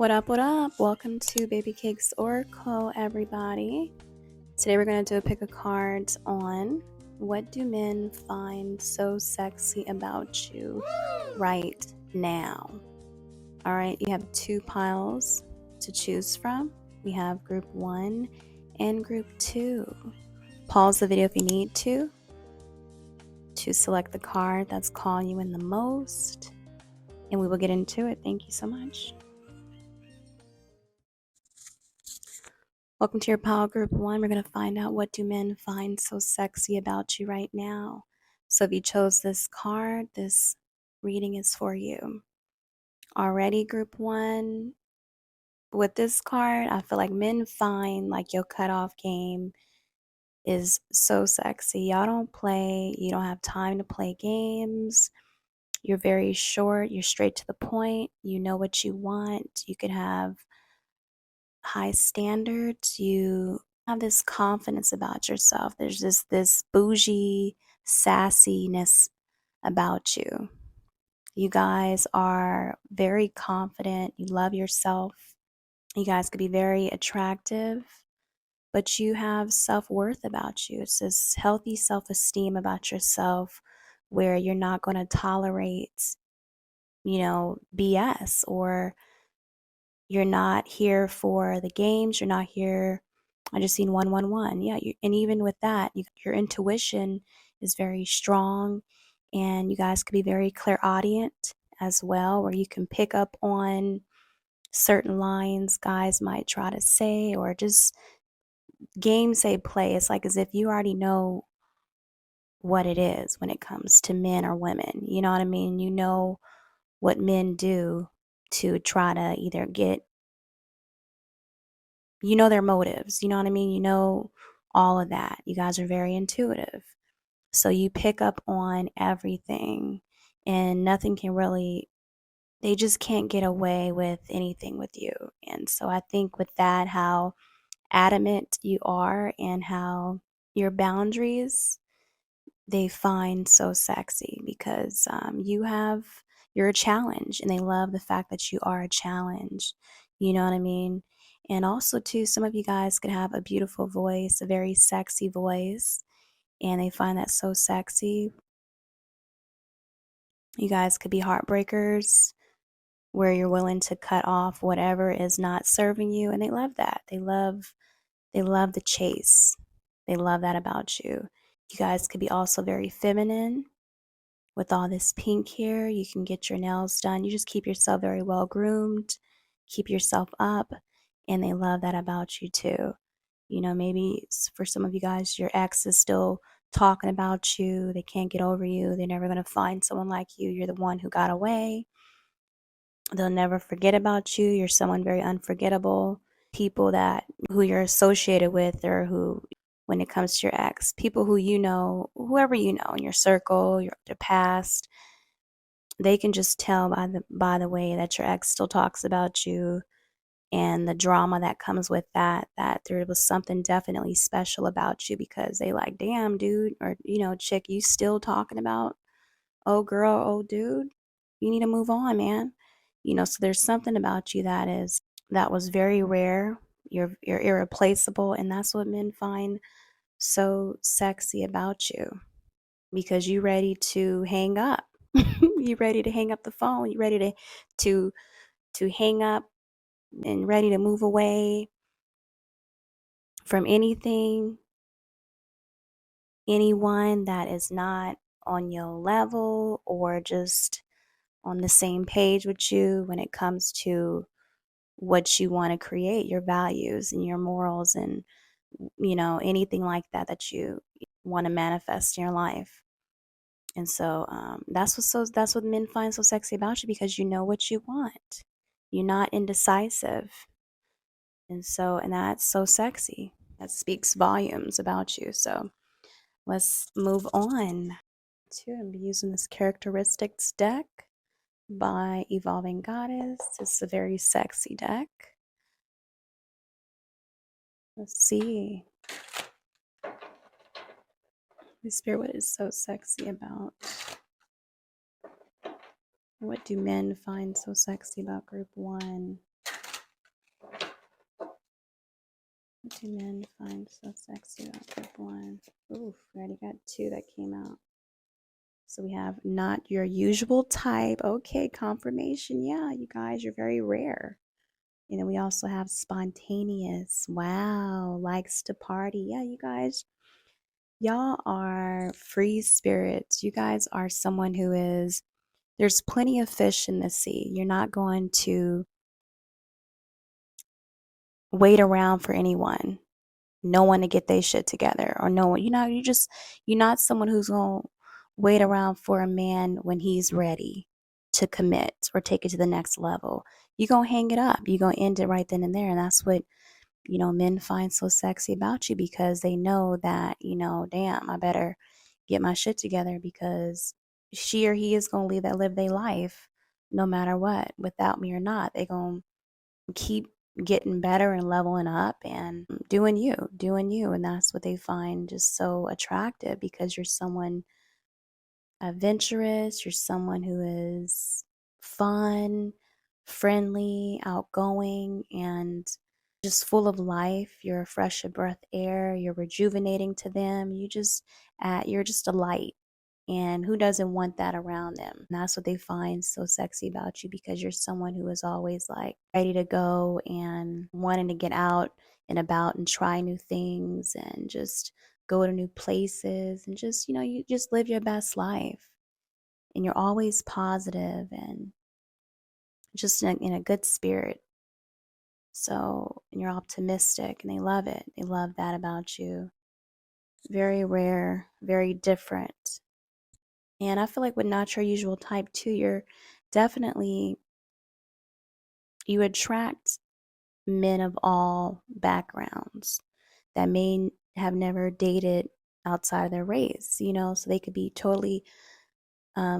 What up, what up? Welcome to Babycakes Oracle, everybody. Today we're going to do a pick of cards on what do men find so sexy about you right now. All right, you have two piles to choose from. We have group 1 and group 2. Pause the video if you need to select the card that's calling you in the most, and we will get into it. Thank you so much. Welcome to your pile group 1. We're going to find out what do men find so sexy about you right now. So if you chose this card, this reading is for you. Already group 1, with this card, I feel like men find like your cutoff game is so sexy. Y'all don't play. You don't have time to play games. You're very short. You're straight to the point. You know what you want. You could have high standards. You have this confidence about yourself. There's this bougie sassiness about you. You guys are very confident. You love yourself. You guys could be very attractive, but you have self-worth about you. It's this healthy self-esteem about yourself where you're not going to tolerate, BS, or you're not here for the games. You're not here. I just seen 111. Yeah, and even with that, your intuition is very strong, and you guys could be very clairaudient as well, where you can pick up on certain lines guys might try to say, or just games they play. It's like as if you already know what it is when it comes to men or women. You know what I mean? You know what men do to try to either get, their motives. You know what I mean? You know all of that. You guys are very intuitive. So you pick up on everything, and nothing can really, they just can't get away with anything with you. And so I think with that, how adamant you are and how your boundaries they find so sexy, because you're a challenge, and they love the fact that you are a challenge. You know what I mean? And also too, some of you guys could have a beautiful voice, a very sexy voice, and they find that so sexy. You guys could be heartbreakers, where you're willing to cut off whatever is not serving you, and they love that. They love the chase. They love that about you. You guys could be also very feminine. With all this pink hair, you can get your nails done. You just keep yourself very well groomed, keep yourself up, and they love that about you too. Maybe for some of you guys, your ex is still talking about you. They can't get over you. They're never going to find someone like you. You're the one who got away. They'll never forget about you. You're someone very unforgettable. People who you're associated with, or who, when it comes to your ex, people who whoever you know in your circle, your past, they can just tell by the way that your ex still talks about you, and the drama that comes with that there was something definitely special about you, because they like, damn dude, or chick, you still talking about old girl, old dude, you need to move on, man. So there's something about you that was very rare. You're irreplaceable, and that's what men find so sexy about you, because you ready to hang up. You ready to hang up the phone. You ready to hang up and ready to move away from anything, anyone that is not on your level or just on the same page with you when it comes to what you want to create, your values and your morals, and anything like that you want to manifest in your life. And so that's what men find so sexy about you, because you know what you want. You're not indecisive. And that's so sexy. That speaks volumes about you. So let's move on to, I'm using this characteristics deck by Evolving Goddess. It's a very sexy deck. Let's see. The Spirit, what is so sexy about? What do men find so sexy about group 1? What do men find so sexy about group one? Oof, we already got two that came out. So we have not your usual type. Okay, confirmation. Yeah, you guys, you're very rare. And then we also have spontaneous. Wow, likes to party. Yeah, you guys, y'all are free spirits. You guys are someone who is, there's plenty of fish in the sea. You're not going to wait around for anyone, no one to get their shit together, or no one, you're not someone who's going to wait around for a man when he's ready to commit or take it to the next level. You're going to hang it up. You're going to end it right then and there. And that's what, men find so sexy about you, because they know that, damn, I better get my shit together, because she or he is going to live their life no matter what, without me or not. They going to keep getting better and leveling up and doing you. And that's what they find just so attractive, because you're someone adventurous, you're someone who is fun, friendly, outgoing, and just full of life. You're a fresh of breath air. You're rejuvenating to them. You're just a light. And who doesn't want that around them? And that's what they find so sexy about you, because you're someone who is always like ready to go and wanting to get out and about and try new things and just go to new places and just, you just live your best life. And you're always positive and just in a good spirit. So, and you're optimistic, and they love it. They love that about you. Very rare, very different. And I feel like with not your usual type too, definitely, you attract men of all backgrounds that may have never dated outside of their race, so they could be totally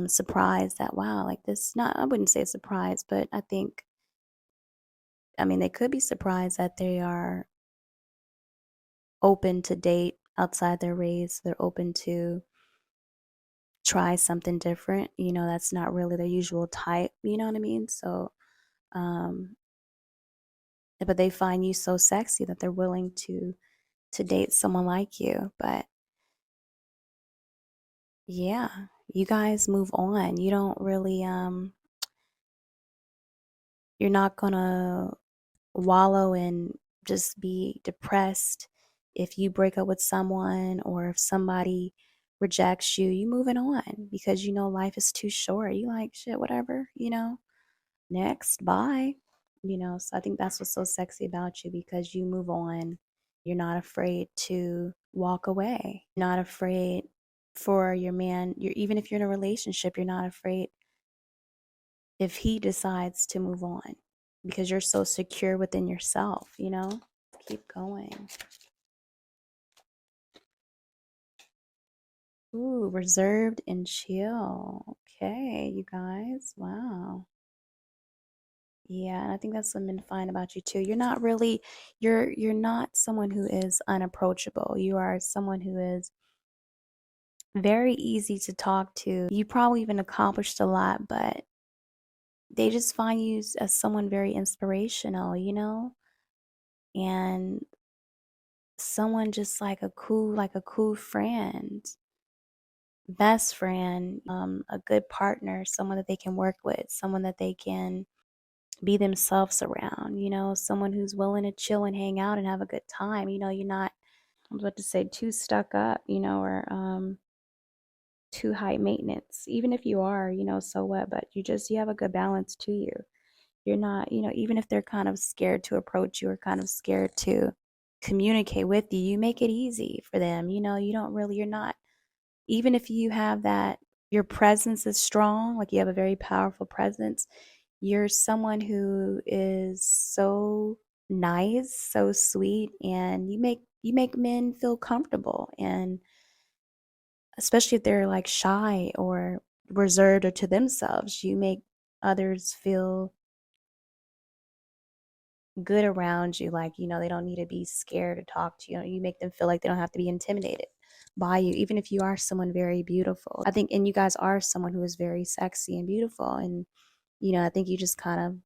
surprised that, wow, like this, not, I wouldn't say surprised, but I mean, they could be surprised that they are open to date outside their race. They're open to try something different, that's not really their usual type, you know what I mean? So, um, but they find you so sexy that they're willing to date someone like you. But yeah, you guys move on. You don't really you're not gonna wallow and just be depressed if you break up with someone, or if somebody rejects you. You moving on, because life is too short. You like, shit, whatever, next, bye. So I think that's what's so sexy about you, because you move on. You're not afraid to walk away. Not afraid for your man. Even if you're in a relationship, you're not afraid if he decides to move on, because you're so secure within yourself. Keep going. Ooh, reserved and chill. Okay, you guys. Wow. Yeah, and I think that's what men find about you too. You're not really, you're not someone who is unapproachable. You are someone who is very easy to talk to. You probably even accomplished a lot, but they just find you as someone very inspirational, and someone just like a cool friend, best friend, a good partner, someone that they can work with, someone that they can be themselves around, someone who's willing to chill and hang out and have a good time. You're not, I was about to say, too stuck up, or too high maintenance. Even if you are, so what? But you have a good balance to you. You're not, even if they're kind of scared to approach you or kind of scared to communicate with you, you make it easy for them. You don't really, you're not, even if you have that, your presence is strong, like you have a very powerful presence. You're someone who is so nice, so sweet, and you make men feel comfortable, and especially if they're like shy or reserved or to themselves, you make others feel good around you, like, they don't need to be scared to talk to you. You make them feel like they don't have to be intimidated by you, even if you are someone very beautiful. I think, and you guys are someone who is very sexy and beautiful, and I think you just kind of,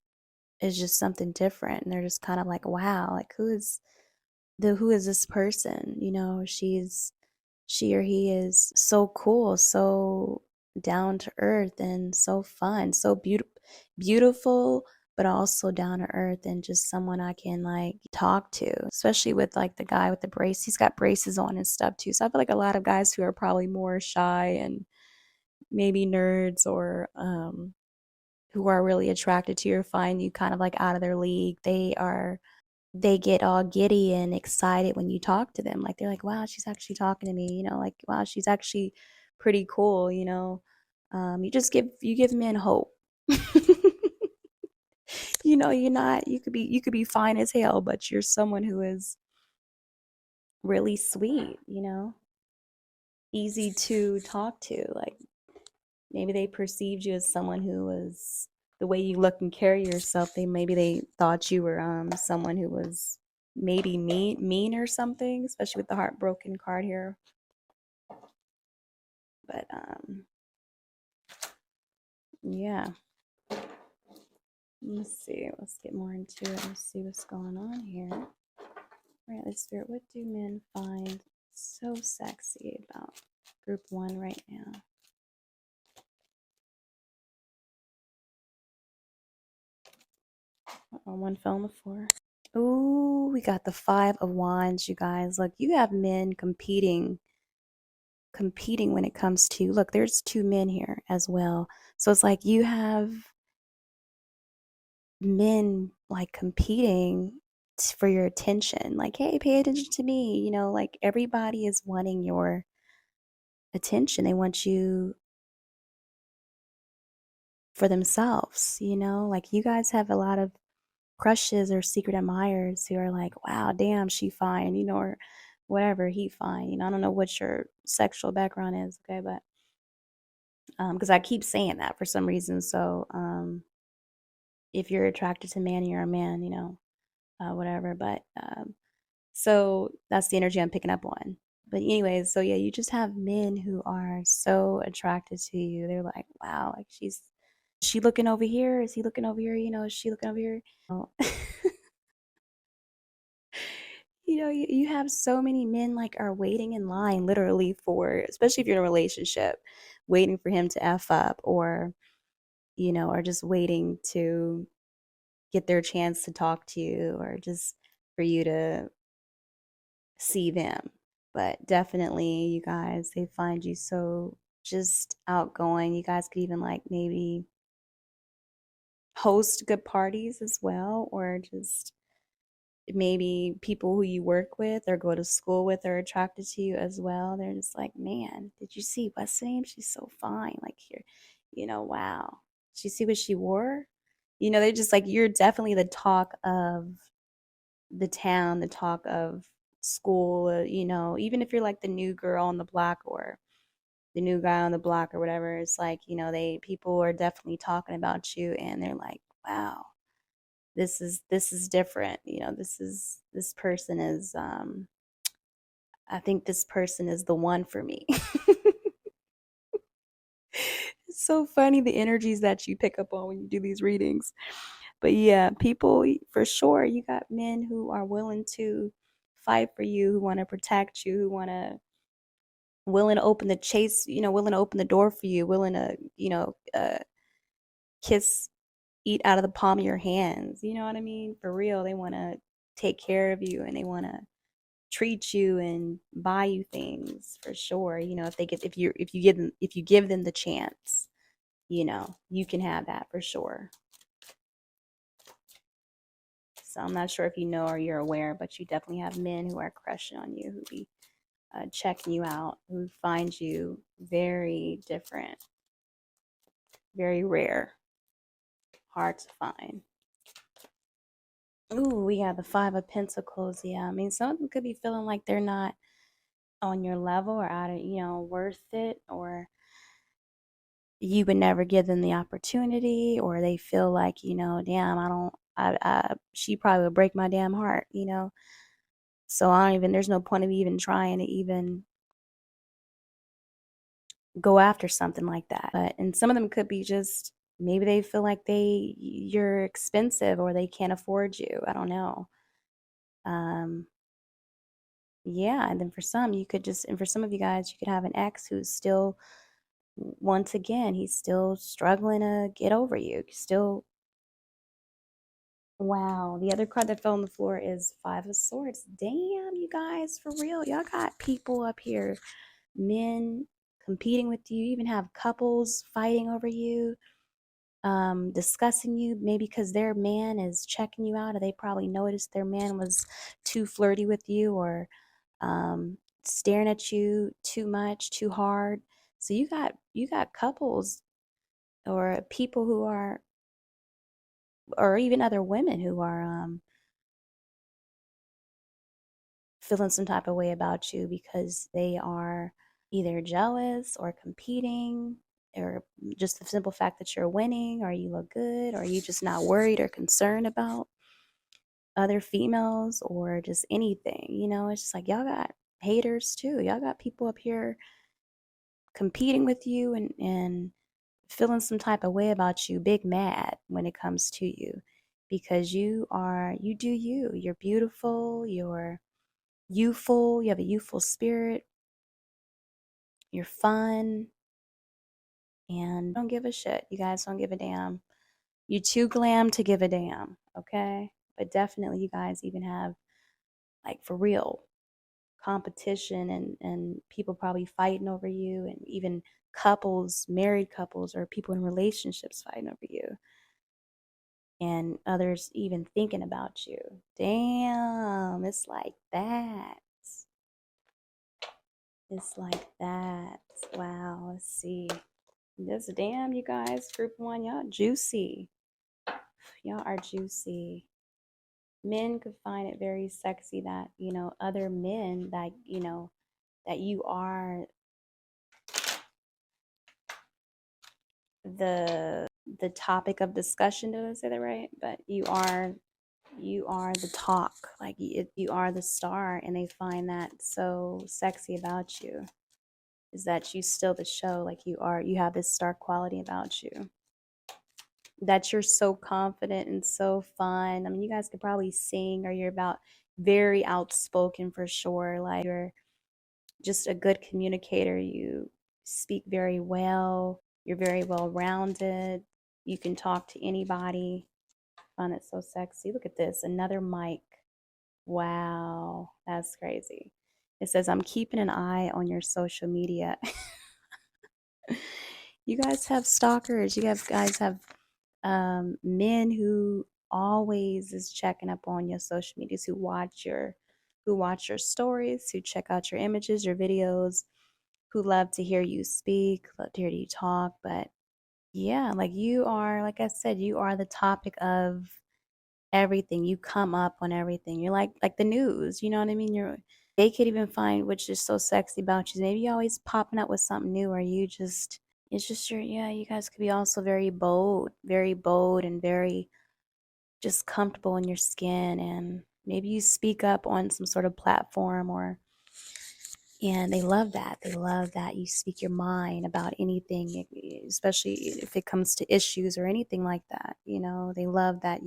it's just something different, and they're just kind of like, wow, like, the who is this person? She or he is so cool, so down to earth and so fun, so beautiful, but also down to earth and just someone I can like talk to, especially with like the guy with the brace. He's got braces on and stuff too. So I feel like a lot of guys who are probably more shy and maybe nerds or who are really attracted to you or find you kind of like out of their league, they get all giddy and excited when you talk to them. Like they're like, wow, she's actually talking to me, like, wow, she's actually pretty cool. You give men hope. You're not you could be fine as hell, but you're someone who is really sweet, easy to talk to. Like maybe they perceived you as someone who was the way you look and carry yourself, they thought you were someone who was maybe mean or something, especially with the heartbroken card here. But yeah. Let's see. Let's get more into it. Let's see what's going on here. All right, let's Spirit, what do men find so sexy about group 1 right now? One fell on the floor. Ooh, we got the 5 of Wands, you guys. Look, you have men competing when it comes to, look, there's 2 men here as well. So it's like you have men like competing for your attention. Like, hey, pay attention to me. Like everybody is wanting your attention. They want you for themselves. Like you guys have a lot of crushes or secret admirers who are like, wow, damn, she fine, or whatever, he fine. I don't know what your sexual background is, okay, but because I keep saying that for some reason. So if you're attracted to man, you're a man, whatever. But so that's the energy I'm picking up on. But anyways, so yeah, you just have men who are so attracted to you. They're like, wow, like is she looking over here? Is he looking over here? Is she looking over here? You have so many men like are waiting in line literally for, especially if you're in a relationship, waiting for him to F up or just waiting to get their chance to talk to you or just for you to see them. But definitely, you guys, they find you so just outgoing. You guys could even like maybe host good parties as well, or just maybe people who you work with or go to school with are attracted to you as well. They're just like, man, did you see what's name? She's so fine. Like here, wow. Did you see what she wore? They're just like, you're definitely the talk of the town, the talk of school, even if you're like the new girl on the block or the new guy on the block or whatever, it's like, people are definitely talking about you and they're like, wow, this is different. This person is I think this person is the one for me. It's so funny the energies that you pick up on when you do these readings. But yeah, people, for sure, you got men who are willing to fight for you, who want to protect you, who want to willing to open the chase, willing to open the door for you, willing to, kiss, eat out of the palm of your hands. You know what I mean? For real, they want to take care of you and they want to treat you and buy you things for sure. If you give them the chance, you can have that for sure. So I'm not sure if you know or you're aware, but you definitely have men who are crushing on you, who be checking you out, who find you very different, very rare, hard to find. Ooh, we have the 5 of Pentacles. Yeah, I mean, some of them could be feeling like they're not on your level or out of, worth it, or you would never give them the opportunity, or they feel like, damn, she probably would break my damn heart. So there's no point of even trying to even go after something like that. And some of them could be just, maybe they feel like you're expensive or they can't afford you. I don't know. yeah, and then for some, you could just, and for some of you guys, you could have an ex who's still, once again, he's still struggling to get over you. Still, wow. The other card that fell on the floor is Five of Swords. Damn, you guys, for real. Y'all got people up here, men competing with you, you even have couples fighting over you, discussing you, maybe because their man is checking you out, or they probably noticed their man was too flirty with you, or staring at you too much, too hard. So you got couples or people who are, or even other women who are feeling some type of way about you because they are either jealous or competing, or just the simple fact that you're winning, or you look good, or you just not worried or concerned about other females, or just anything. It's just like y'all got haters too. Y'all got people up here competing with you, and feeling some type of way about you, big mad when it comes to you, because you do you. You're beautiful, you're youthful, you have a youthful spirit, you're fun, and don't give a shit. You guys don't give a damn. You too glam to give a damn, okay? But definitely you guys even have, like, for real competition, and people probably fighting over you, and even couples, married couples, or people in relationships fighting over you, and others even thinking about you. Damn, it's like that. It's like that. Wow, let's see. This, damn, you guys, group one, y'all juicy. Y'all are juicy. Men could find it very sexy that, other men, that, that you are the topic of discussion. Did I say that right? But you are the talk, like you are the star, and they find that so sexy about you, is that you still the show, like you have this star quality about you, that you're so confident and so fun. I mean, you guys could probably sing, or you're about very outspoken for sure. Like, you're just a good communicator. You speak very well. You're very well rounded. You can talk to anybody. I find it so sexy. Look at this, another mic. Wow, that's crazy. It says, I'm keeping an eye on your social media. You guys have stalkers. Guys have men who always is checking up on your social medias, who watch your stories, who check out your images, your videos, who love to hear you speak, love to hear you talk. But yeah, like you are, like I said, you are the topic of everything. You come up on everything. You're like the news, you know what I mean? They could even find, which is so sexy about you. Maybe you're always popping up with something new, or it's just yeah, you guys could be also very bold, and very just comfortable in your skin, and maybe you speak up on some sort of platform, or and they love that. They love that you speak your mind about anything, especially if it comes to issues or anything like that. They love that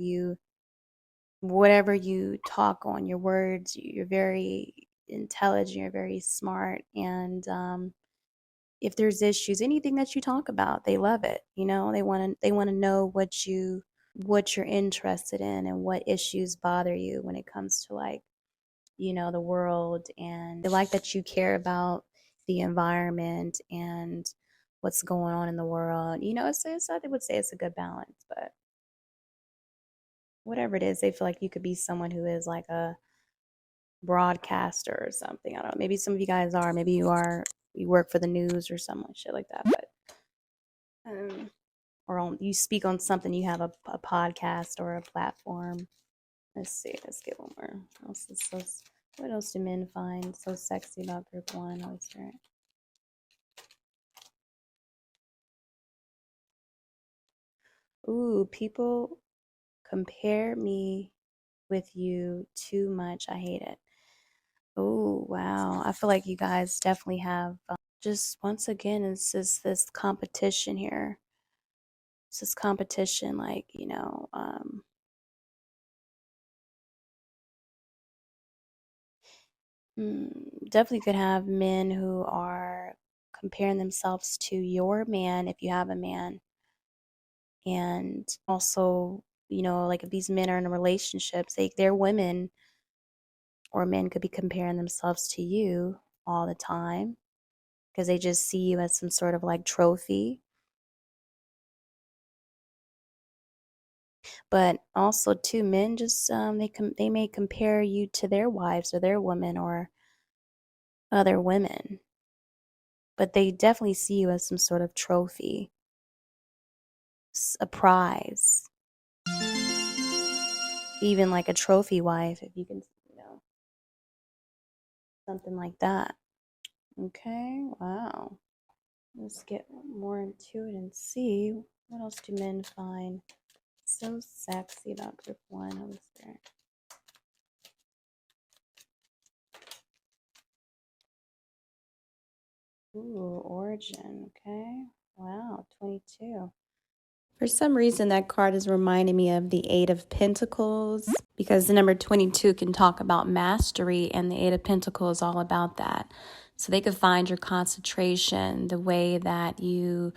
whatever you talk on, your words, you're very intelligent, you're very smart, and if there's issues, anything that you talk about, they love it. They want to know what you're interested in, and what issues bother you when it comes to, like, the world, and they like that you care about the environment and what's going on in the world. I would say it's a good balance, but whatever it is, they feel like you could be someone who is like a broadcaster or something. I don't know. Maybe some of you guys are. Maybe you work for the news or something like shit like that. But you speak on something. You have a podcast or a platform. Let's see. Let's get one more. What else do men find so sexy about group one? Always right. Ooh, people compare me with you too much. I hate it. Oh, wow. I feel like you guys definitely have, just once again, it's just this competition here. It's this competition, like, Definitely could have men who are comparing themselves to your man if you have a man. And also, like if these men are in relationships, their women or men could be comparing themselves to you all the time because they just see you as some sort of like trophy. But also, too, men just they may compare you to their wives or their women or other women, but they definitely see you as some sort of trophy, a prize, even like a trophy wife, if you can, something like that. Okay, wow. Let's get more into it and see what else do men find so sexy about group one. What was there? Ooh, origin. Okay. Wow, 22. For some reason, that card is reminding me of the Eight of Pentacles because the number 22 can talk about mastery, and the Eight of Pentacles is all about that. So they could find your concentration, the way that you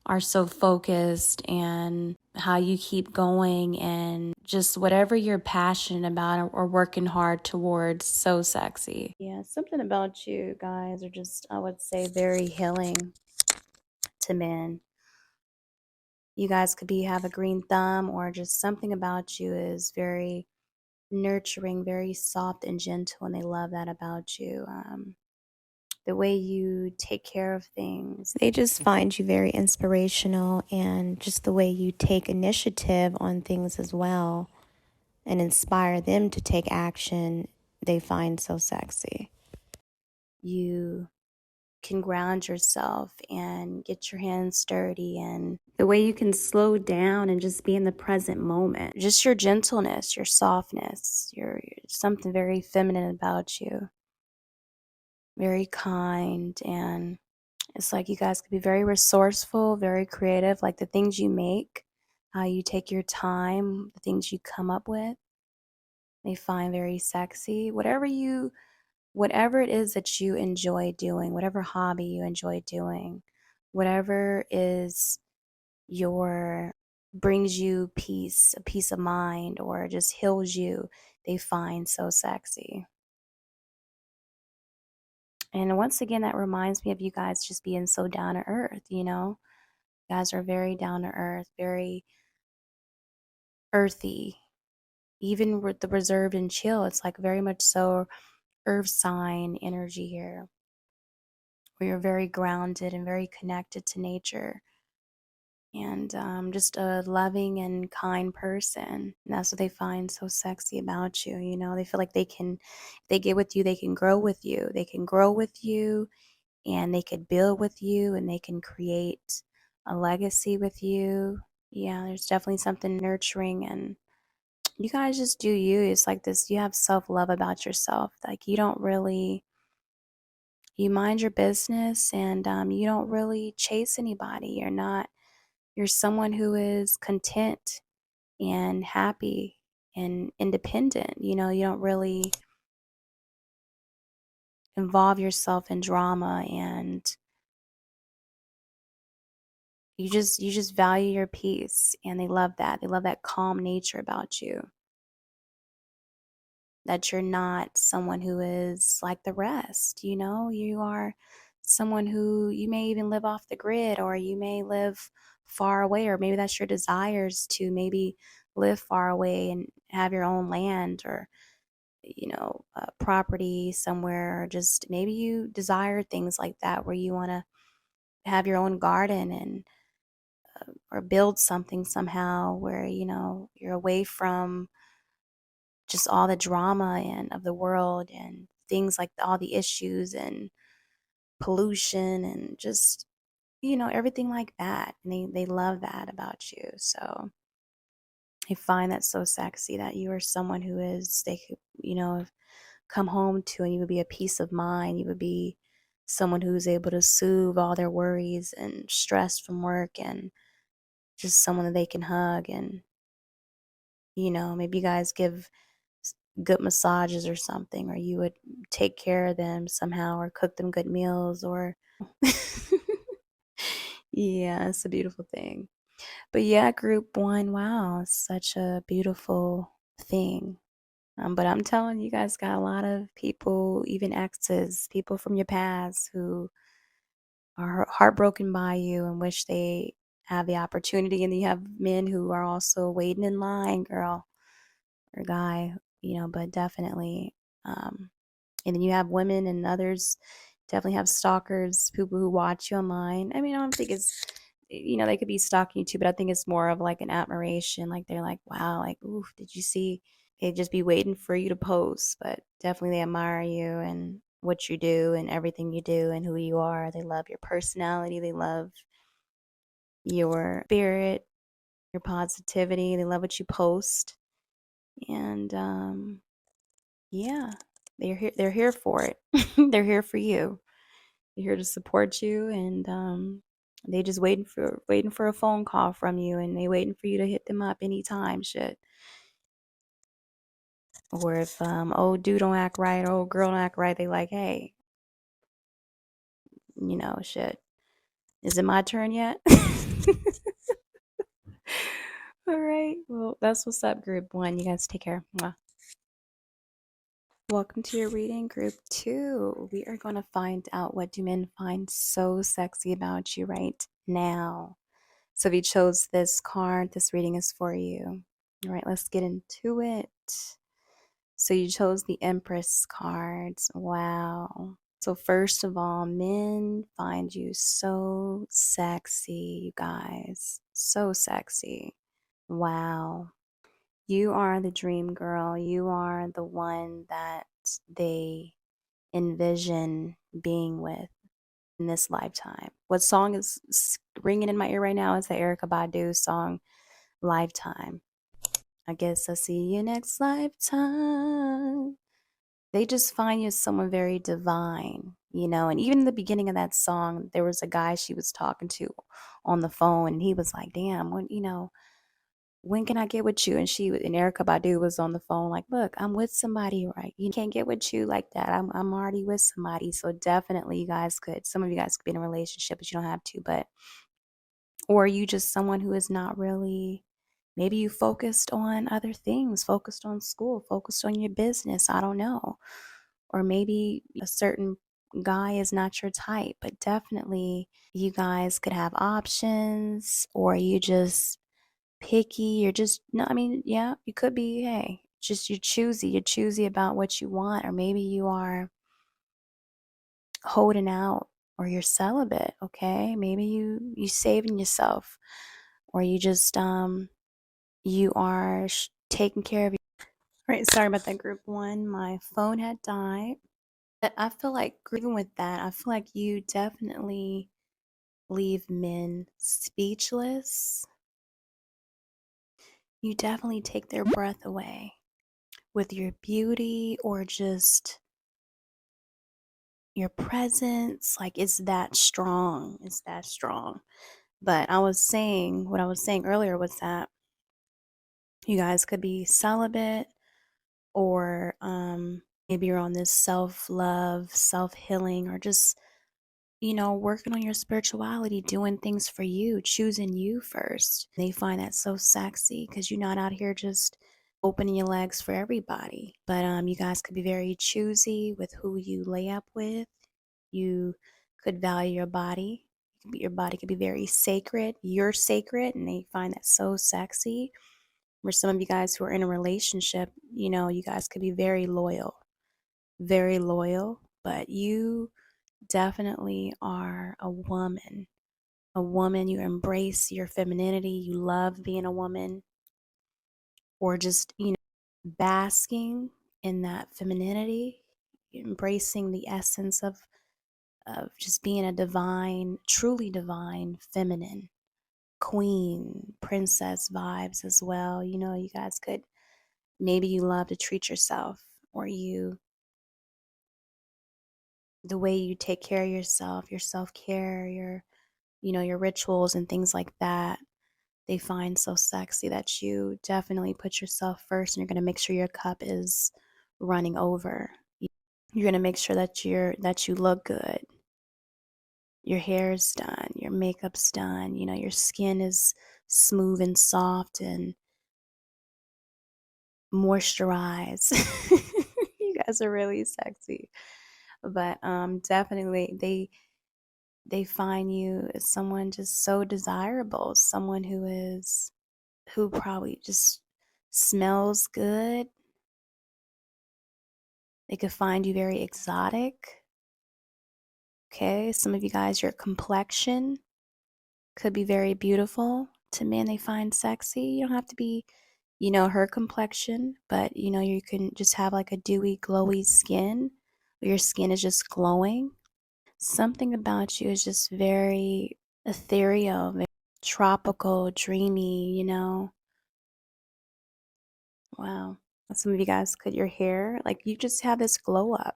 are so focused, and how you keep going, and just whatever you're passionate about or working hard towards. So sexy. Yeah, something about you guys are just, I would say, very healing to men. You guys could have a green thumb, or just something about you is very nurturing, very soft and gentle, and they love that about you. The way you take care of things, they just find you very inspirational, and just the way you take initiative on things as well and inspire them to take action, they find so sexy. You can ground yourself and get your hands dirty, and the way you can slow down and just be in the present moment, just your gentleness, your softness, your something very feminine about you, very kind. And it's like you guys could be very resourceful, very creative, like the things you make, how you take your time, the things you come up with, they find very sexy. Whatever it is that you enjoy doing, whatever hobby you enjoy doing, whatever is your brings you peace, a peace of mind, or just heals you, they find so sexy. And once again, that reminds me of you guys just being so down to earth, You guys are very down to earth, very earthy. Even with the reserved and chill, it's like very much so earth sign energy here, where you're very grounded and very connected to nature, and just a loving and kind person. And that's what they find so sexy about you. They feel like if they get with you, they can grow with you. They can grow with you, and they could build with you, and they can create a legacy with you. Yeah, there's definitely something nurturing, and you guys just do you. It's like this, you have self love about yourself. Like you mind your business, and you don't really chase anybody. You're someone who is content and happy and independent. You don't really involve yourself in drama, and you just value your peace, and they love that. They love that calm nature about you. That you're not someone who is like the rest. You are someone who, you may even live off the grid, or you may live far away, or maybe that's your desires to maybe live far away and have your own land, or property somewhere, or just maybe you desire things like that, where you want to have your own garden, and or build something somehow, where you're away from just all the drama and of the world, and things like all the issues and pollution, and just everything like that. And they love that about you. So I find that so sexy, that you are someone who is, they could come home to, and you would be a peace of mind. You would be someone who's able to soothe all their worries and stress from work, and just someone that they can hug. And maybe you guys good massages or something, or you would take care of them somehow or cook them good meals or yeah, it's a beautiful thing. But yeah, group one, wow, such a beautiful thing. But I'm telling you, you guys got a lot of people, even exes, people from your past who are heartbroken by you and wish they have the opportunity. And then you have men who are also waiting in line, girl or guy, but definitely. Um, and then you have women and others definitely have stalkers, people who watch you online. I mean, I don't think it's, they could be stalking you too, but I think it's more of like an admiration. Like they're like, wow, like, ooh, did you see? They'd just be waiting for you to post, but definitely they admire you and what you do and everything you do and who you are. They love your personality. They love your spirit, your positivity. They love what you post. And yeah, they're here for it. They're here for you. They're here to support you and they just waiting for a phone call from you and they waiting for you to hit them up anytime, shit. Or if old dude don't act right, or old girl don't act right, they like, hey, shit. Is it my turn yet? All right. Well, that's what's up, group one. You guys take care. Mwah. Welcome to your reading, group two. We are going to find out what do men find so sexy about you right now. So if you chose this card, this reading is for you. All right, let's get into it. So you chose the Empress cards. Wow. So first of all, men find you so sexy, you guys. So sexy. Wow. You are the dream girl. You are the one that they envision being with in this lifetime. What song is ringing in my ear right now is the Erykah Badu song Lifetime. I guess I'll see you next lifetime. They just find you as someone very divine, and even in the beginning of that song, there was a guy she was talking to on the phone, and he was like, damn, when can I get with you? And Erykah Badu was on the phone like, look, I'm with somebody, right? You can't get with you like that. I'm already with somebody. So definitely some of you guys could be in a relationship, but you don't have to, or you just someone who is not really, maybe you focused on other things, focused on school, focused on your business. I don't know. Or maybe a certain guy is not your type, but definitely you guys could have options, or you just picky. You're just, no, I mean, yeah, you could be, hey, just you're choosy about what you want, or maybe you are holding out, or you're celibate, okay? Maybe you saving yourself, or you just you are taking care of you. Right, sorry about that, group one. My phone had died. But I feel like, even with that, I feel like you definitely leave men speechless. You definitely take their breath away with your beauty, or just your presence. Like, it's that strong. It's that strong. But what I was saying earlier was that you guys could be celibate, or maybe you're on this self-love, self-healing, or just working on your spirituality, doing things for you, choosing you first. They find that so sexy because you're not out here just opening your legs for everybody. But you guys could be very choosy with who you lay up with. You could value your body. Your body could be very sacred. You're sacred, and they find that so sexy. For some of you guys who are in a relationship, you guys could be very loyal, but you definitely are a woman. A woman, you embrace your femininity, you love being a woman, or just, basking in that femininity, embracing the essence of just being a divine, truly divine feminine queen, princess vibes as well. You guys could, maybe you love to treat yourself, or the way you take care of yourself, your self-care, your rituals and things like that, they find so sexy that you definitely put yourself first, and you're going to make sure your cup is running over. You're going to make sure that you look good. Your hair is done, your makeup's done, your skin is smooth and soft and moisturized. You guys are really sexy. But definitely they find you as someone just so desirable, someone who probably just smells good. They could find you very exotic. Okay, some of you guys, your complexion could be very beautiful to men they find sexy. You don't have to be, her complexion, but you can just have like a dewy, glowy skin. Your skin is just glowing. Something about you is just very ethereal, very tropical, dreamy. Wow. Some of you guys could your hair, like you just have this glow up.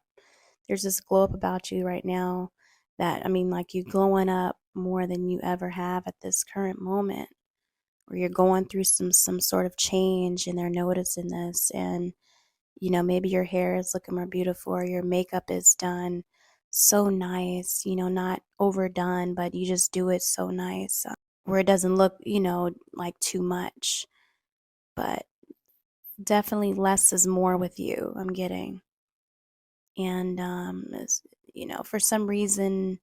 There's this glow up about you right now that, I mean, like you glowing up more than you ever have at this current moment, or you're going through some sort of change and they're noticing this. And maybe your hair is looking more beautiful or your makeup is done so nice, not overdone, but you just do it so nice, where it doesn't look, like too much. But definitely less is more with you, I'm getting. And for some reason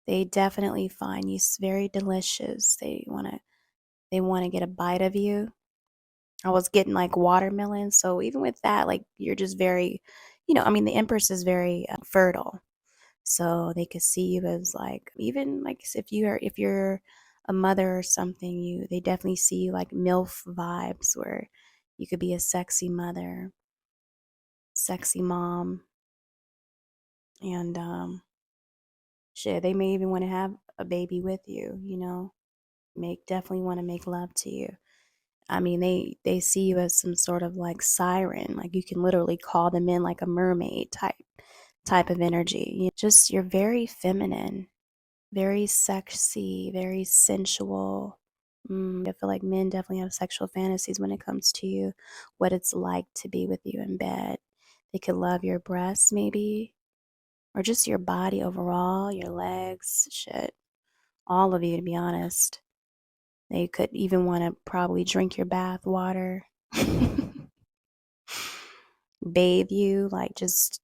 they definitely find you very delicious. They want to get a bite of you. I was getting like watermelon. So even with that, like you're just very, I mean, the Empress is very fertile. So they could see you as like, even like if you're a mother or something, they definitely see you like MILF vibes where you could be a sexy mother, sexy mom. And shit, they may even want to have a baby with you. Definitely want to make love to you. I mean, they see you as some sort of like siren, like you can literally call them in like a mermaid type of energy. Just you're very feminine, very sexy, very sensual. I feel like men definitely have sexual fantasies when it comes to you, what it's like to be with you in bed. They could love your breasts maybe, or just your body overall, your legs, shit, all of you to be honest. They could even want to probably drink your bath water, bathe you, like just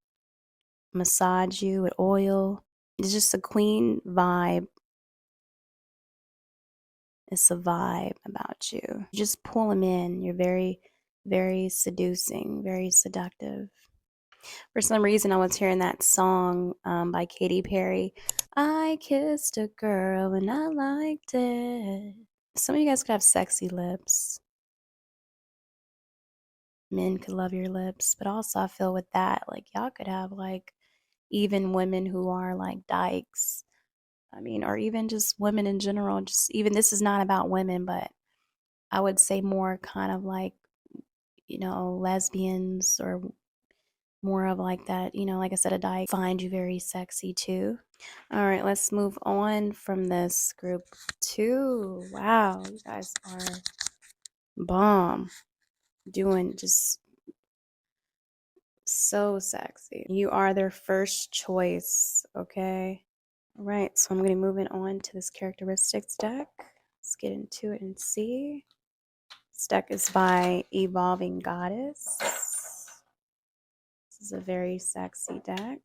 massage you with oil. It's just a queen vibe. It's a vibe about you. You just pull them in. You're very, very seducing, very seductive. For some reason, I was hearing that song by Katy Perry. I kissed a girl and I liked it. Some of you guys could have sexy lips. Men could love your lips, but also I feel with that, like y'all could have like even women who are like dykes. I mean, or even just women in general, just even this is not about women, but I would say more kind of like, lesbians or more of like that, like I said, a dyke find you very sexy too. All right, let's move on from this group two. Wow, you guys are bomb. Doing just so sexy. You are their first choice, okay? All right, so I'm going to move it on to this characteristics deck. Let's get into it and see. This deck is by Evolving Goddess. This is a very sexy deck.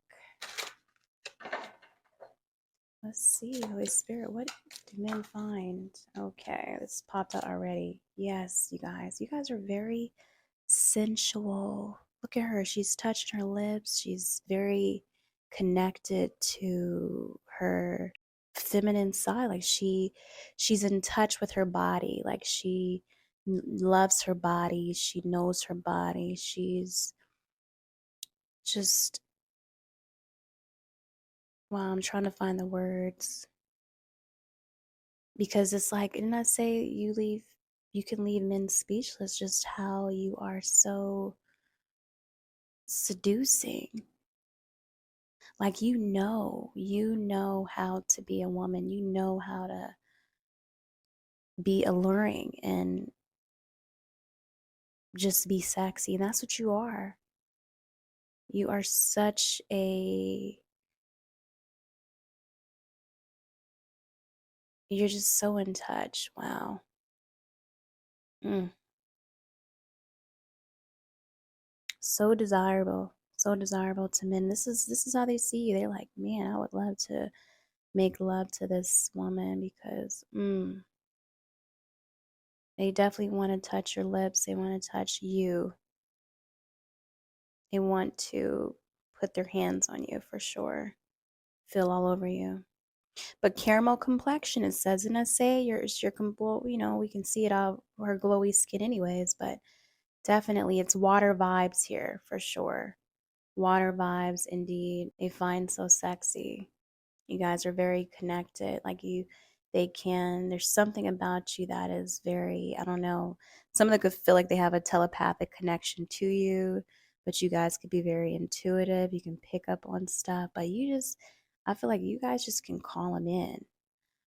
Let's see, Holy Spirit, what do men find? Okay, this popped out already. Yes, you guys are very sensual. Look at her. She's touching her lips. She's very connected to her feminine side. Like she's in touch with her body. Like she loves her body. She knows her body. She's just wow, I'm trying to find the words. Because it's like, didn't I say you can leave men speechless just how you are so seducing. Like you know how to be a woman. You know how to be alluring and just be sexy. And that's what you are. You are such a, you're just so in touch. Wow. Mm. So desirable. So desirable to men. This is how they see you. They're like, man, I would love to make love to this woman because they definitely want to touch your lips. They want to touch you. They want to put their hands on you for sure. Feel all over you. But caramel complexion, it says in essay, well, we can see it all her glowy skin anyways, but definitely it's water vibes here for sure. Water vibes indeed. They find so sexy. You guys are very connected. There's something about you that is very, I don't know. Some of them could feel like they have a telepathic connection to you, but you guys could be very intuitive. You can pick up on stuff, but I feel like you guys just can call them in.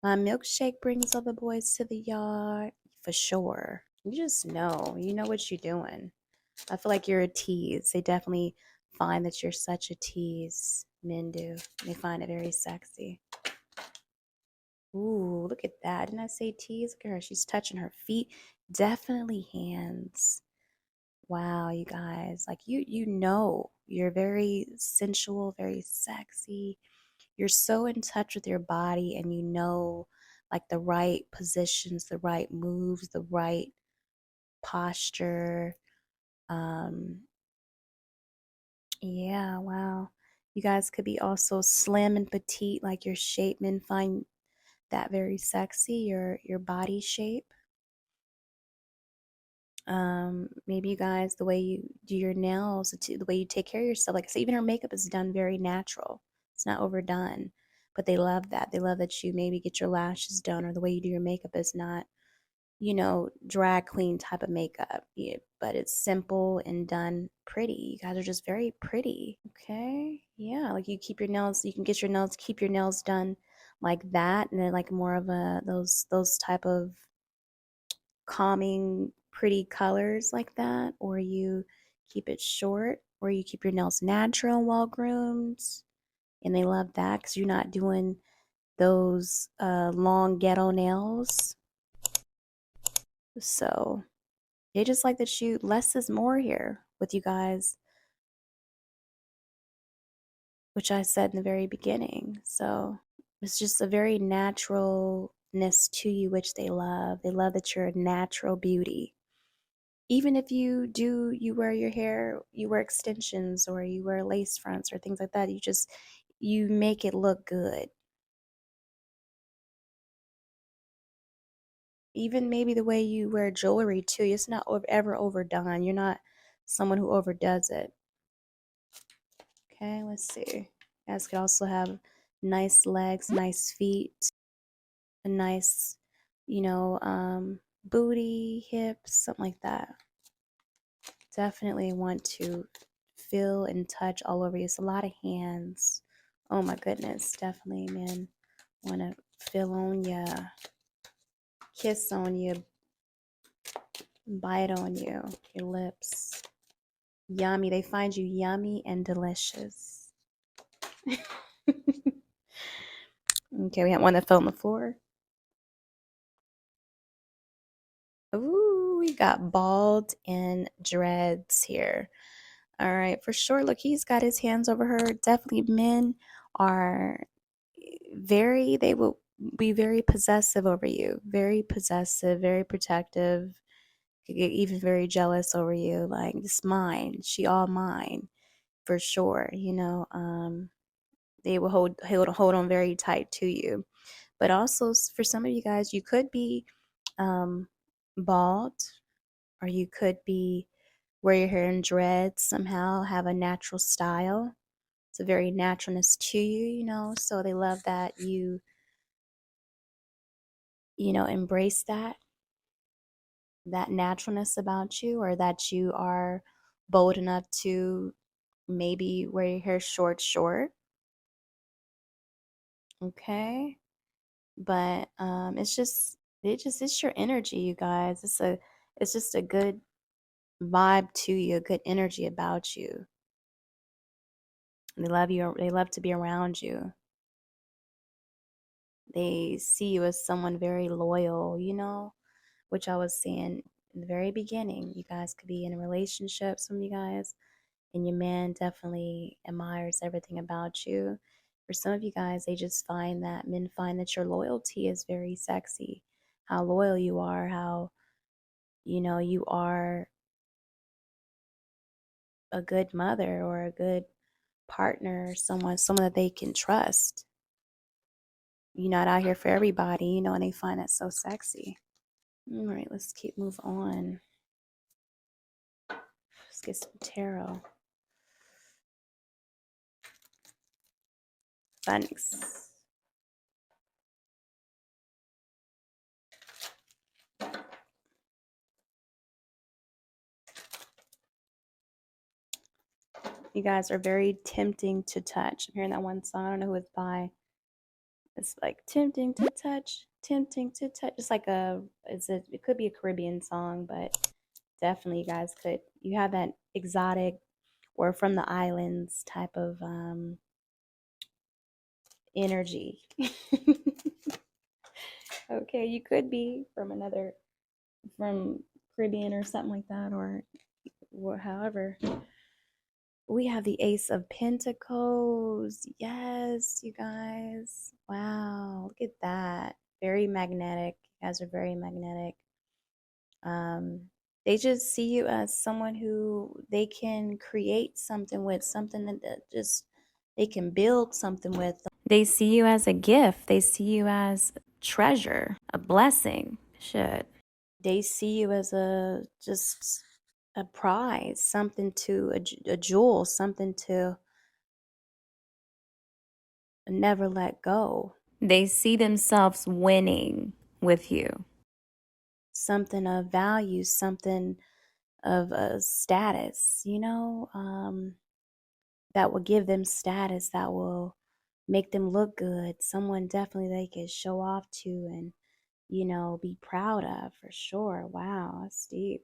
My milkshake brings all the boys to the yard for sure. You know what you're doing. I feel like you're a tease. They definitely find that you're such a tease. Men do. They find it very sexy. Ooh, look at that. Didn't I say tease? Look at her. She's touching her feet. Definitely hands. Wow, you guys. Like you're very sensual, very sexy. You're so in touch with your body and like the right positions, the right moves, the right posture. Um, yeah, wow. You guys could be also slim and petite, like your shape. Men find that very sexy, your body shape. Maybe you guys, the way you do your nails, the way you take care of yourself. Like I said, even her makeup is done very natural. It's not overdone. But they love that. They love that you maybe get your lashes done, or the way you do your makeup is not, drag queen type of makeup. Yeah, but it's simple and done pretty. You guys are just very pretty. Okay. Yeah. Like you can get your nails, keep your nails done like that. And then like more of those type of calming, pretty colors like that. Or you keep it short, or you keep your nails natural and well groomed. And they love that because you're not doing those long ghetto nails. So they just like that less is more here with you guys, which I said in the very beginning. So it's just a very naturalness to you, which they love. They love that you're a natural beauty. Even if you wear your hair, you wear extensions or you wear lace fronts or things like that, you make it look good. Even maybe the way you wear jewelry too, it's not ever overdone. You're not someone who overdoes it. Okay, let's see. You guys could also have nice legs, nice feet, a nice, booty, hips, something like that. Definitely want to feel and touch all over you. It's a lot of hands. Oh my goodness, definitely, man. Want to feel on you, kiss on you, bite on you, your lips. Yummy. They find you yummy and delicious. Okay, we have one that fell on the floor. Ooh, we got bald and dreads here. All right, for sure. Look, he's got his hands over her. Definitely men are they will be very possessive over you. Very possessive, very protective. Could get even very jealous over you. Like, this mine. She all mine. For sure. They will hold on very tight to you. But also for some of you guys, you could be um bald, or you could be wear your hair in dreads, somehow have a natural style. It's a very naturalness to you, so they love that embrace that naturalness about you, or that you are bold enough to maybe wear your hair short. Okay. But it's your energy, you guys. It's just a good vibe to you, a good energy about you. They love you. They love to be around you. They see you as someone very loyal, which I was saying in the very beginning. You guys could be in a relationship, some of you guys, and your man definitely admires everything about you. For some of you guys, men find that your loyalty is very sexy. How loyal you are, how, you are a good mother or a good partner, or someone that they can trust. You're not out here for everybody, and they find that so sexy. All right, let's move on. Let's get some tarot. Thanks. You guys are very tempting to touch. I'm hearing that one song. I don't know who it's by. It's like tempting to touch, tempting to touch. It's like it could be a Caribbean song, but definitely you guys could. You have that exotic or from the islands type of energy. Okay, you could be from Caribbean or something like that, or however. We have the Ace of Pentacles. Yes, you guys. Wow, look at that. Very magnetic. You guys are very magnetic. They just see you as someone who they can create something with, something that just they can build something with. They see you as a gift. They see you as treasure, a blessing. Shit. They see you as just a prize, something a jewel, something to never let go. They see themselves winning with you. Something of value, something of a status, that will give them status, that will make them look good. Someone definitely they can show off to and, be proud of for sure. Wow, that's deep.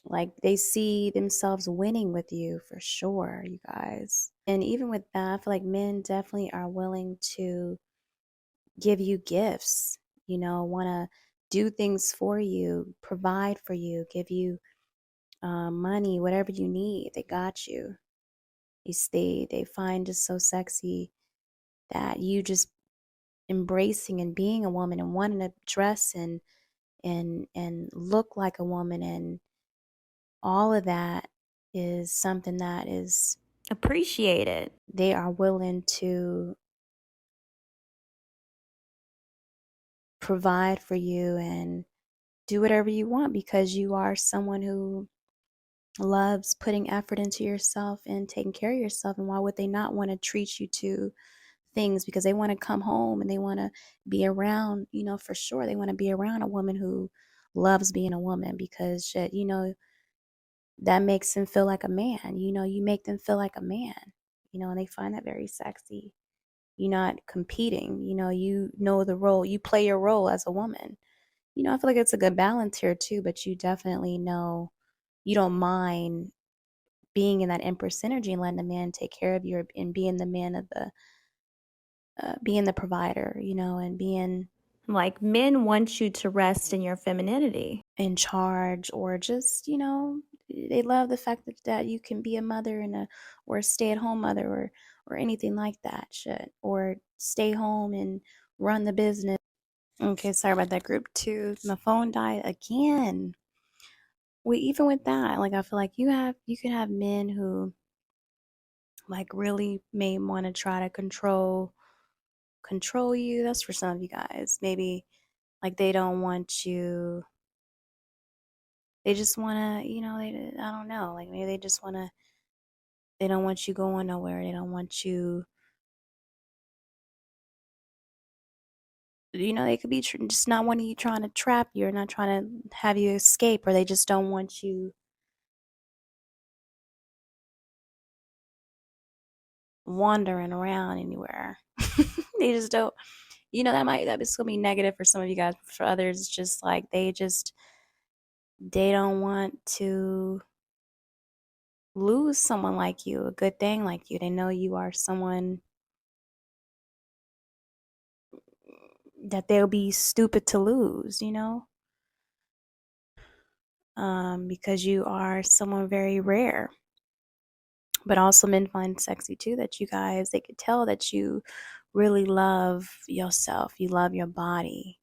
Like they see themselves winning with you for sure, you guys. And even with that, I feel like men definitely are willing to give you gifts, want to do things for you, provide for you, give you money, whatever you need. They got you. They find it so sexy that you just embracing and being a woman and wanting to dress and look like a woman, and all of that is something that is appreciated. They are willing to provide for you and do whatever you want because you are someone who loves putting effort into yourself and taking care of yourself. And why would they not want to treat you to things? Because they want to come home and they want to be around, for sure. They want to be around a woman who loves being a woman because shit, that makes them feel like a man. You make them feel like a man, and they find that very sexy. You're not competing, you know the role, you play your role as a woman. I feel like it's a good balance here too, but you definitely know you don't mind being in that Empress energy and letting the man take care of you and being the man of being the provider, and being like men want you to rest in your femininity, in charge, or just, they love the fact that you can be a mother or a stay-at-home mother or anything like that shit, or stay home and run the business. Okay, sorry about that, group 2. My phone died again. Even with that, like I feel like you can have men who like really may want to try to control you. That's for some of you guys. Maybe like they don't want you. They just want to, I don't know. Like maybe they just want to. They don't want you going nowhere. They don't want you. They could be just not wanting you, trying to trap you, or not trying to have you escape, or they just don't want you wandering around anywhere. They just don't. That's gonna be negative for some of you guys. For others, it's just like they don't want to lose someone like you, a good thing like you. They know you are someone that they'll be stupid to lose, because you are someone very rare. But also, men find sexy too that you guys, they could tell that you really love yourself, you love your body,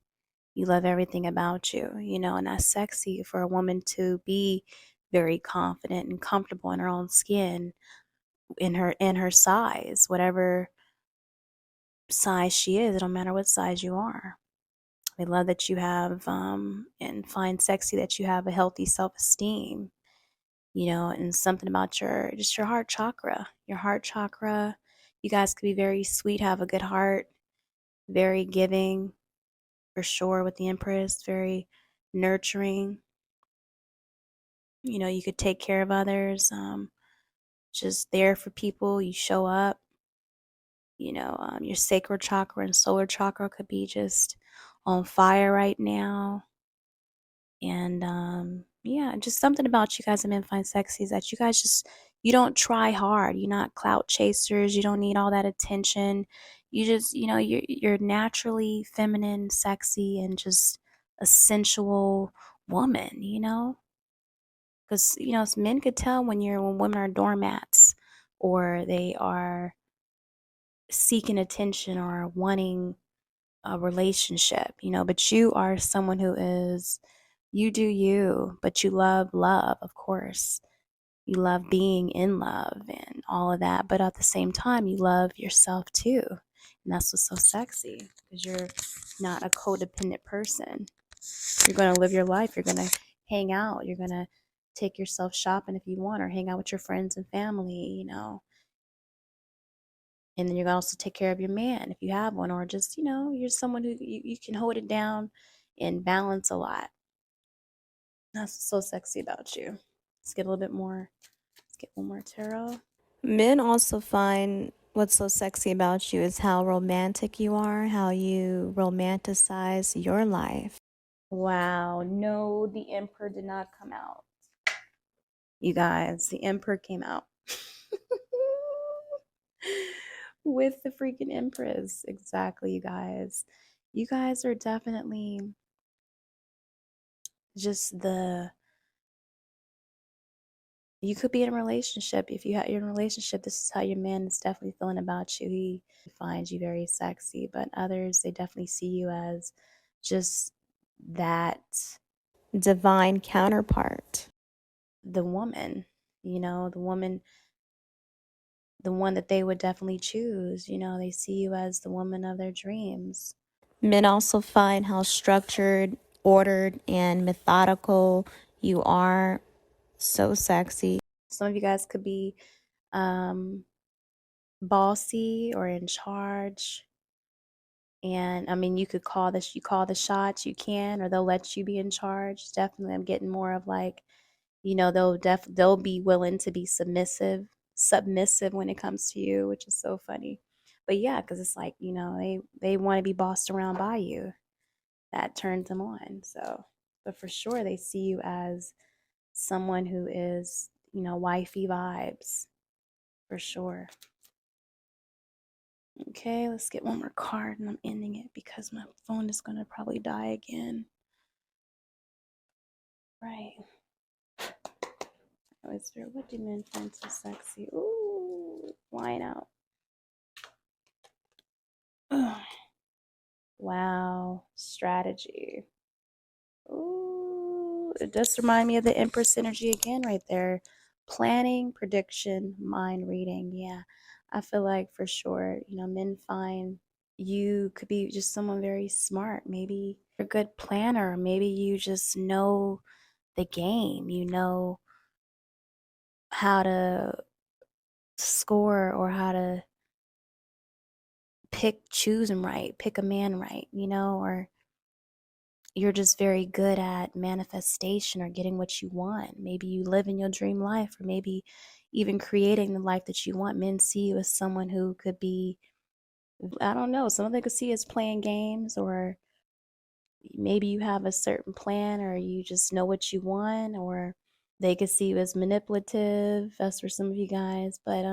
you love everything about you, and that's sexy for a woman to be very confident and comfortable in her own skin, in her size, whatever size she is. It don't matter what size you are. They love that you have, and find sexy that you have a healthy self-esteem, and something about your heart chakra. Your heart chakra, you guys could be very sweet, have a good heart, very giving, for sure, with the Empress, very nurturing. You could take care of others, just there for people. You show up. Your sacral chakra and solar chakra could be just on fire right now. And yeah, just something about you guys that men find sexy is that you guys you don't try hard. You're not clout chasers. You don't need all that attention. You just, you're naturally feminine, sexy, and just a sensual woman, because men could tell when women are doormats, or they are seeking attention or wanting a relationship, but you are someone who is, you do you, but you love love, of course. You love being in love and all of that, but at the same time, you love yourself too. And that's what's so sexy, because you're not a codependent person. You're going to live your life. You're going to hang out. You're going to take yourself shopping if you want, or hang out with your friends and family, and then you're going to also take care of your man if you have one, or just, you're someone who you can hold it down and balance a lot. That's so sexy about you. Let's get a little bit more. Let's get one more tarot. Men also find what's so sexy about you is how romantic you are, how you romanticize your life. Wow, no, the Emperor did not come out. You guys, the Emperor came out. With the freaking Empress. Exactly, you guys. You guys are definitely just you could be in a relationship. If you're in a relationship, this is how your man is definitely feeling about you. He finds you very sexy, but others, they definitely see you as just that divine counterpart. The woman, the woman, the one that they would definitely choose. They see you as the woman of their dreams. Men also find how structured, ordered, and methodical you are. So sexy. Some of you guys could be bossy or in charge. And I mean, you call the shots, you can, or they'll let you be in charge. Definitely, I'm getting more of like, they'll be willing to be submissive when it comes to you, which is so funny. But yeah, because it's like, they want to be bossed around by you. That turns them on. So, but for sure, they see you as someone who is, wifey vibes, for sure. Okay, let's get one more card and I'm ending it because my phone is going to probably die again. Right. What do men find so sexy? Ooh, flying out. Ugh. Wow, strategy. Ooh, it does remind me of the Empress energy again right there. Planning, prediction, mind reading. Yeah, I feel like for sure, men find you could be just someone very smart. Maybe you're a good planner. Maybe you just know the game. You know how to score, or how to choose him right, pick a man right, or you're just very good at manifestation or getting what you want. Maybe you live in your dream life, or maybe even creating the life that you want. Men see you as someone who could be, I don't know, some of them could see as playing games, or maybe you have a certain plan, or you just know what you want, or They could see you as manipulative. That's for some of you guys. But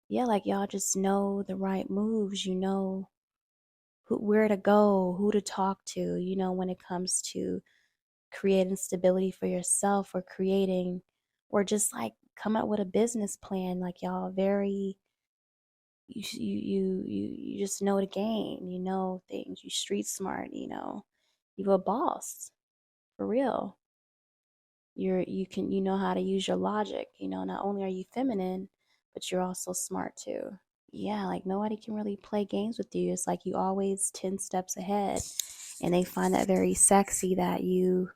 yeah, like y'all just know the right moves. You know where to go, who to talk to, you know, when it comes to creating stability for yourself or creating or just like come up with a business plan. Like y'all very you just know the game, you know things, you street smart, you know. You're a boss for real. You know how to use your logic, you know, not only are you feminine, but you're also smart too. Yeah, like nobody can really play games with you. It's like you always 10 steps ahead. And they find that very sexy that you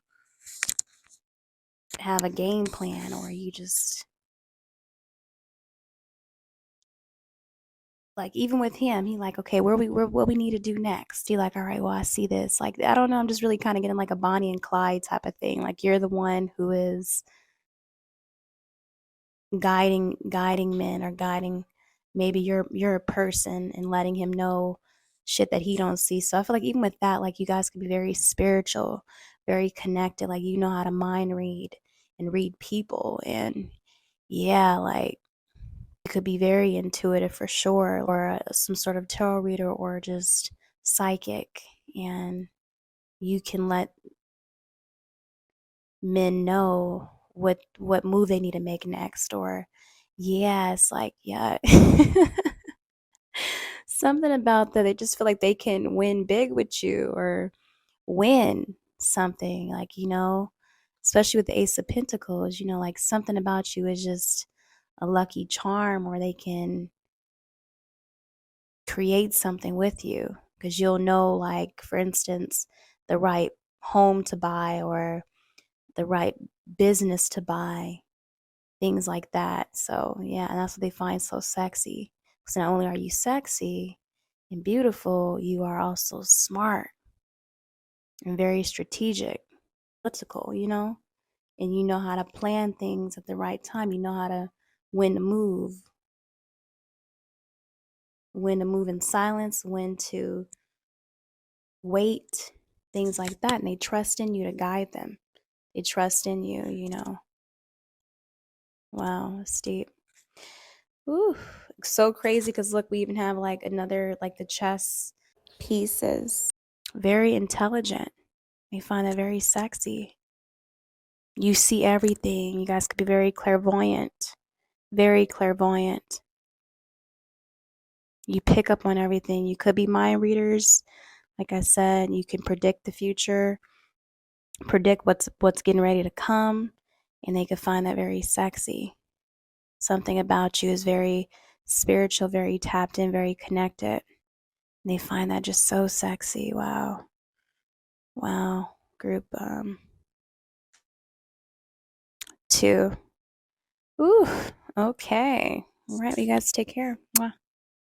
have a game plan or you just like even with him, he like, okay, what we need to do next. He like, all right, well, I see this. Like, I don't know, I'm just really kind of getting like a Bonnie and Clyde type of thing. Like you're the one who is guiding men or guiding maybe you're a person and letting him know shit that he don't see. So I feel like even with that, like you guys could be very spiritual, very connected, like you know how to mind read and read people. And yeah, like you could be very intuitive for sure, or some sort of tarot reader or just psychic, and you can let men know what move they need to make next. Or yeah, it's like yeah. Something about that they just feel like they can win big with you or win something, like, you know, especially with the Ace of Pentacles, you know, like something about you is just a lucky charm, or they can create something with you because you'll know, like, for instance, the right home to buy or the right business to buy, things like that. So, yeah, and that's what they find so sexy. Because not only are you sexy and beautiful, you are also smart and very strategic, political, you know, and you know how to plan things at the right time. You know how to when to move, when to move in silence, when to wait, things like that. And they trust in you to guide them. They trust in you, you know. Wow, that's deep. Ooh, so crazy because look, we even have like another, like the chess pieces. Very intelligent. They find that very sexy. You see everything. You guys could be very clairvoyant. Very clairvoyant. You pick up on everything. You could be mind readers. Like I said, you can predict the future, predict what's getting ready to come, and they could find that very sexy. Something about you is very spiritual, very tapped in, very connected. And they find that just so sexy. Wow. Wow. Group 2. Ooh, okay. All right, you guys take care. Mwah.